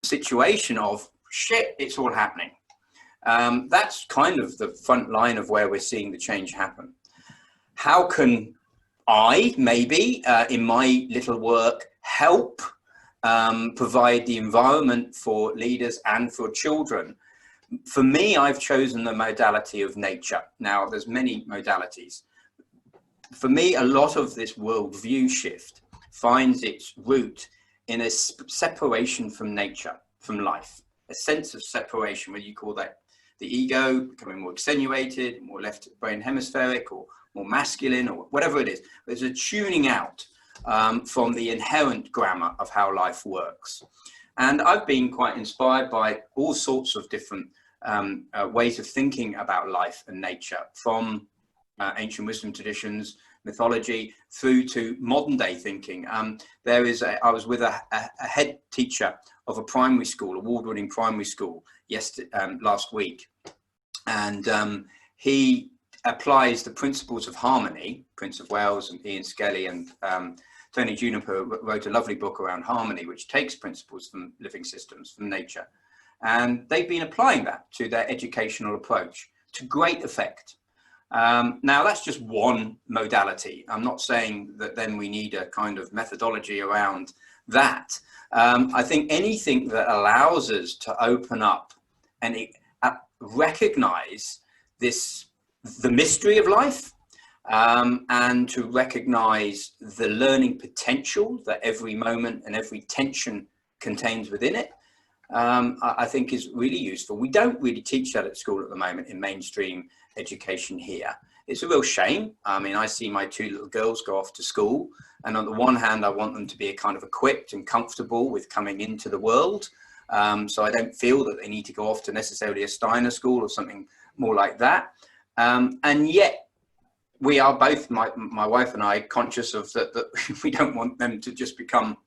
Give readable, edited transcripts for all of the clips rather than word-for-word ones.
situation of shit, it's all happening. That's kind of the front line of where we're seeing the change happen. How can I, maybe, in my little work, help provide the environment for leaders and for children? For me, I've chosen the modality of nature. Now, there's many modalities. For me, a lot of this worldview shift finds its root in a separation from nature, from life, a sense of separation, whether you call that the ego becoming more accentuated, more left brain hemispheric, or more masculine, or whatever it is. There's a tuning out from the inherent grammar of how life works. And I've been quite inspired by all sorts of different ways of thinking about life and nature, from ancient wisdom traditions, mythology, through to modern day thinking. I was with a head teacher of a primary school, award-winning primary school, last week, and he applies the principles of harmony. Prince of Wales and Ian Skelly and Tony Juniper wrote a lovely book around harmony, which takes principles from living systems, from nature, and they've been applying that to their educational approach to great effect. Now, that's just one modality. I'm not saying that then we need a kind of methodology around that. I think anything that allows us to open up and recognize the mystery of life, and to recognize the learning potential that every moment and every tension contains within it, I think is really useful. We don't really teach that at school at the moment in mainstream education here. It's a real shame. I mean, I see my two little girls go off to school, and on the one hand, I want them to be kind of equipped and comfortable with coming into the world. So I don't feel that they need to go off to necessarily a Steiner school or something more like that. And yet we are both, my wife and I, conscious of that we don't want them to just become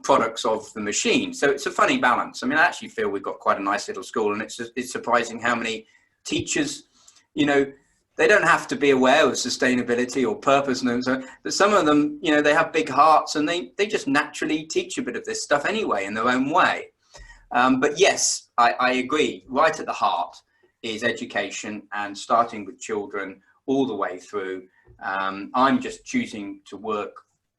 products of the machine. So it's a funny balance. I mean, I actually feel we've got quite a nice little school, and it's surprising how many teachers, you know, they don't have to be aware of sustainability or purpose, and so, but some of them, you know, they have big hearts, and they just naturally teach a bit of this stuff anyway in their own way. But yes, I agree. Right at the heart is education, and starting with children all the way through. I'm just choosing to work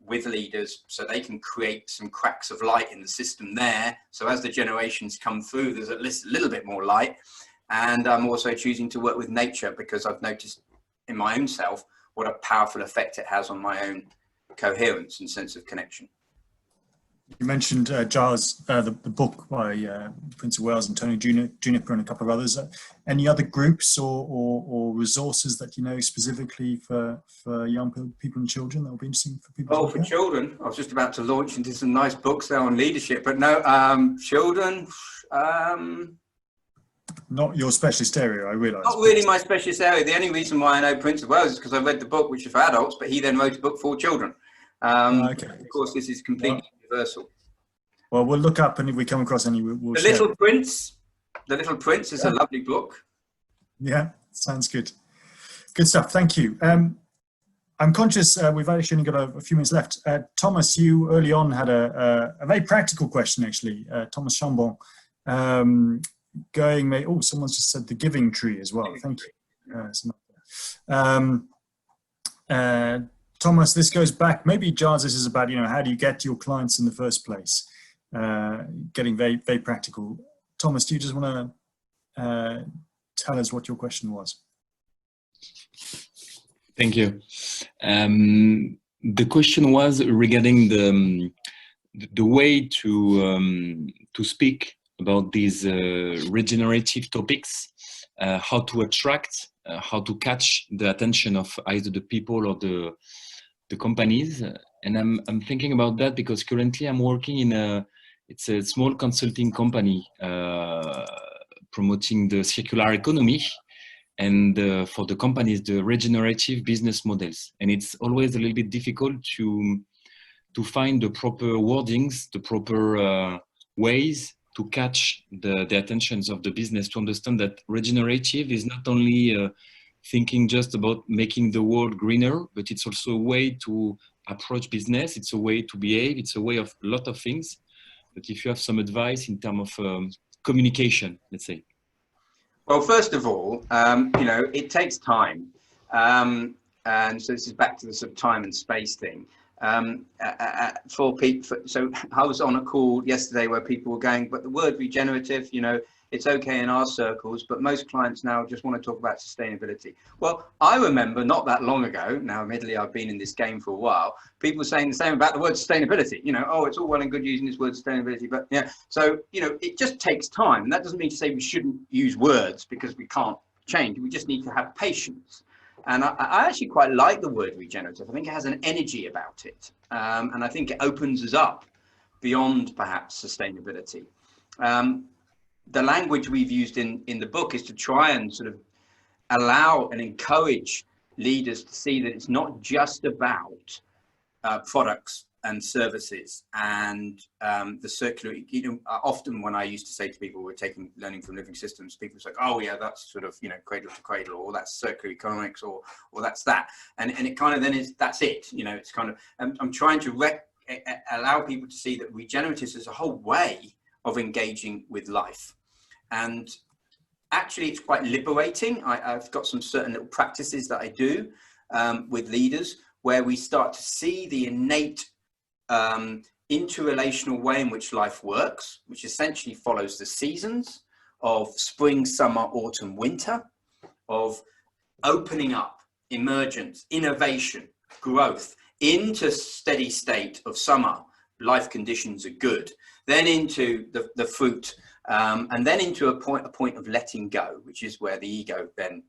with leaders so they can create some cracks of light in the system there. So as the generations come through, there's at least a little bit more light. And I'm also choosing to work with nature because I've noticed in my own self what a powerful effect it has on my own coherence and sense of connection. You mentioned Giles, the book by Prince of Wales and Tony Juniper and a couple of others. Any other groups or resources that you know specifically for young people and children that will be interesting for people? Oh, for children, I was just about to launch into some nice books there on leadership, but no, children. Not your specialist area, I realise. Not really my specialist area. The only reason why I know Prince of Wales is because I read the book, which is for adults, but he then wrote a book for children. Okay. Of course, this is completely universal. Well, we'll look up, and if we come across any, we'll The share. Little Prince is a lovely book. Yeah, sounds good. Good stuff. Thank you. I'm conscious we've actually only got a few minutes left. Thomas, you early on had a very practical question, actually. Thomas Chambon. Oh, someone's just said the giving tree as well. Thank you. Thomas, this goes back, maybe Giles, this is about, you know, how do you get your clients in the first place? Getting very, very practical. Thomas, do you just want to tell us what your question was? Thank you. The question was regarding the way to speak about these regenerative topics, how to attract, how to catch the attention of either the people or the companies. And I'm thinking about that because currently I'm working in it's a small consulting company promoting the circular economy and for the companies, the regenerative business models. And it's always a little bit difficult to find the proper wordings, the proper ways to catch the attentions of the business, to understand that regenerative is not only thinking just about making the world greener, but it's also a way to approach business. It's a way to behave. It's a way of a lot of things. but if you have some advice in terms of communication, let's say. Well, first of all, you know, it takes time. And so this is back to the sort of time and space thing. For people, so I was on a call yesterday where people were going, but the word regenerative, you know, it's okay in our circles, but most clients now just want to talk about sustainability. Well, I remember not that long ago, now admittedly I've been in this game for a while, people saying the same about the word sustainability. You know, oh, it's all well and good using this word sustainability, but yeah, so, you know, it just takes time. And that doesn't mean to say we shouldn't use words because we can't change. We just need to have patience. And I actually quite like the word regenerative. I think it has an energy about it. And I think it opens us up beyond perhaps sustainability. The language we've used in the book is to try and sort of allow and encourage leaders to see that it's not just about products and services and the circular, you know, often when I used to say to people we're taking learning from living systems, people say, oh yeah, that's sort of, you know, cradle to cradle, or that's circular economics, or that's that. And it kind of then is, that's it, you know, it's kind of, I'm trying to allow people to see that regenerative is a whole way of engaging with life. And actually it's quite liberating. I've got some certain little practices that I do with leaders where we start to see the innate interrelational way in which life works, which essentially follows the seasons of spring, summer, autumn, winter, of opening up, emergence, innovation, growth, into steady state of summer, life conditions are good, then into the fruit, and then into a point of letting go, which is where the ego then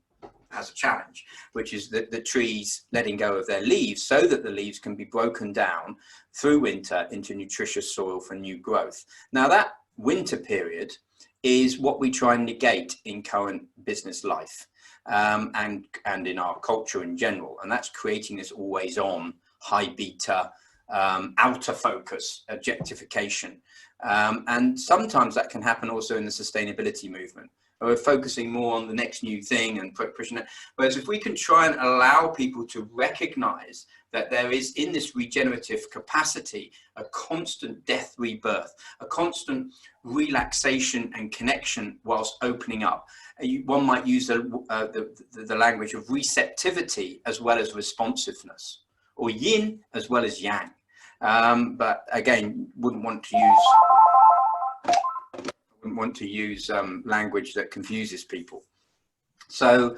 has a challenge, which is the trees letting go of their leaves so that the leaves can be broken down through winter into nutritious soil for new growth. Now that winter period is what we try and negate in current business life, and in our culture in general, and that's creating this always on high beta, outer focus, objectification. And sometimes that can happen also in the sustainability movement. We're focusing more on the next new thing and pushing it. Whereas if we can try and allow people to recognize that there is in this regenerative capacity a constant death rebirth, a constant relaxation and connection whilst opening up. One might use the language of receptivity as well as responsiveness, or yin as well as yang. But again, wouldn't want to use language that confuses people. So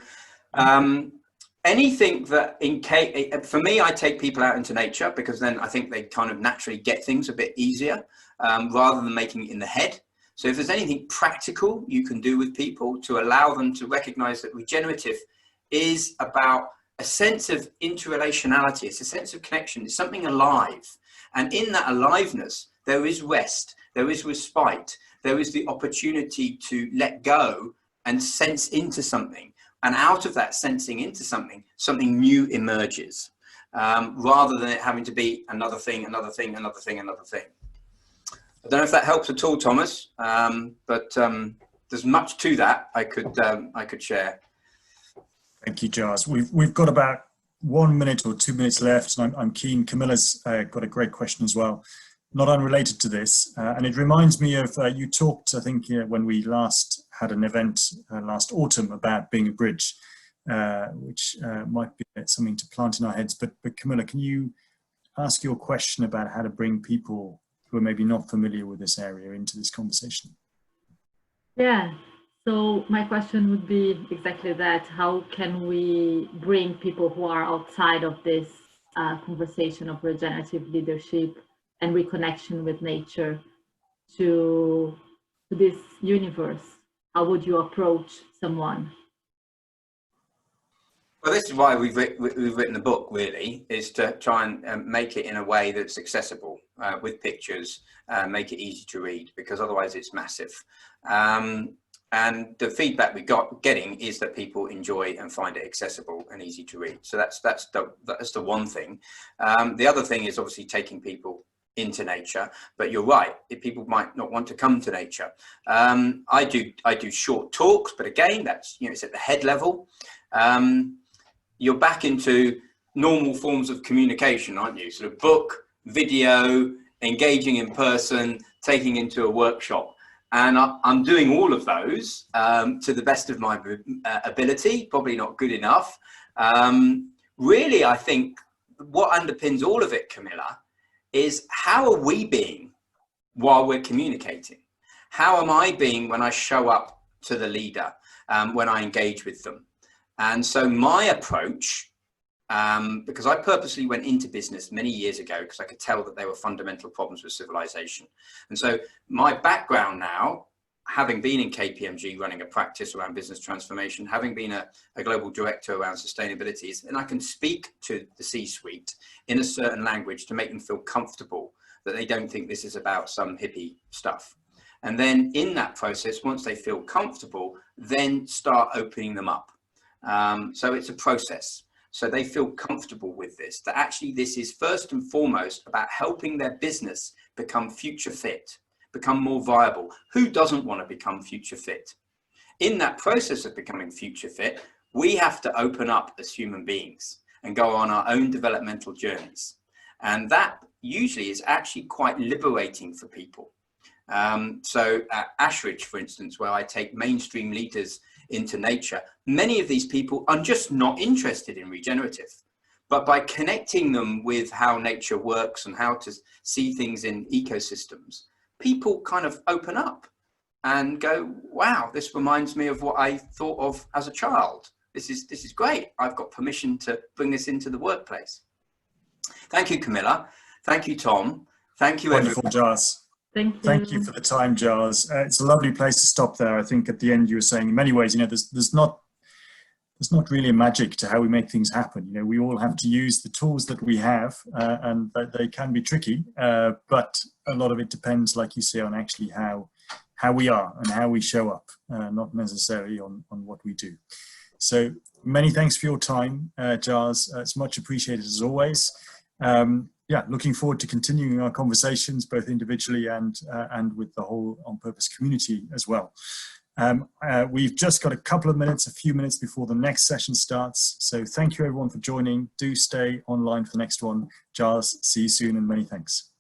anything that for me, I take people out into nature because then I think they kind of naturally get things a bit easier rather than making it in the head. So if there's anything practical you can do with people to allow them to recognize that regenerative is about a sense of interrelationality, it's a sense of connection, it's something alive. And in that aliveness, there is rest, there is respite, there is the opportunity to let go and sense into something. And out of that sensing into something, something new emerges, rather than it having to be another thing, another thing, another thing, another thing. I don't know if that helps at all, Thomas, but there's much to that I could share. Thank you, Giles. We've got about 1 minute or 2 minutes left, and I'm keen. Camilla's got a great question as well, not unrelated to this, and it reminds me of you talked, I think, when we last had an event last autumn about being a bridge, which might be something to plant in our heads. But Camilla, can you ask your question about how to bring people who are maybe not familiar with this area into this conversation? Yeah. So my question would be exactly that. How can we bring people who are outside of this conversation of regenerative leadership and reconnection with nature to this universe? How would you approach someone? Well, this is why we've written the book, really, is to try and make it in a way that's accessible with pictures, make it easy to read, because otherwise it's massive. And the feedback getting is that people enjoy and find it accessible and easy to read. So that's the one thing. The other thing is obviously taking people into nature, but you're right, people might not want to come to nature. I do short talks, but again, that's, you know, it's at the head level. You're back into normal forms of communication, aren't you? Sort of book, video, engaging in person, taking into a workshop. And I'm doing all of those to the best of my ability, probably not good enough. Really, I think what underpins all of it, Camilla, is how are we being while we're communicating? How am I being when I show up to the leader, when I engage with them? And so my approach, because I purposely went into business many years ago because I could tell that there were fundamental problems with civilization. And so my background now, having been in KPMG running a practice around business transformation, having been a global director around sustainability, and I can speak to the C-suite in a certain language to make them feel comfortable that they don't think this is about some hippie stuff. And then in that process, once they feel comfortable, then start opening them up. So it's a process. So they feel comfortable with this, that actually this is first and foremost about helping their business become future fit, become more viable. Who doesn't want to become future fit? In that process of becoming future fit, we have to open up as human beings and go on our own developmental journeys. And that usually is actually quite liberating for people. So at Ashridge, for instance, where I take mainstream leaders into nature, many of these people are just not interested in regenerative. But by connecting them with how nature works and how to see things in ecosystems, people kind of open up and go, wow, this reminds me of what I thought of as a child. This is great. I've got permission to bring this into the workplace. Thank you, Camilla. Thank you, Tom. Thank you, Wonderful, everyone. Giles. Thank you. Thank you for the time, Giles. It's a lovely place to stop there. I think at the end you were saying, in many ways, there's not really a magic to how we make things happen. We all have to use the tools that we have, and they can be tricky. But a lot of it depends, like you say, on actually how we are and how we show up, not necessarily on what we do. So many thanks for your time, Giles. It's much appreciated as always. Yeah, looking forward to continuing our conversations, both individually and with the whole On Purpose community as well. We've just got a few minutes before the next session starts. So thank you everyone for joining. Do stay online for the next one. Giles, see you soon and many thanks.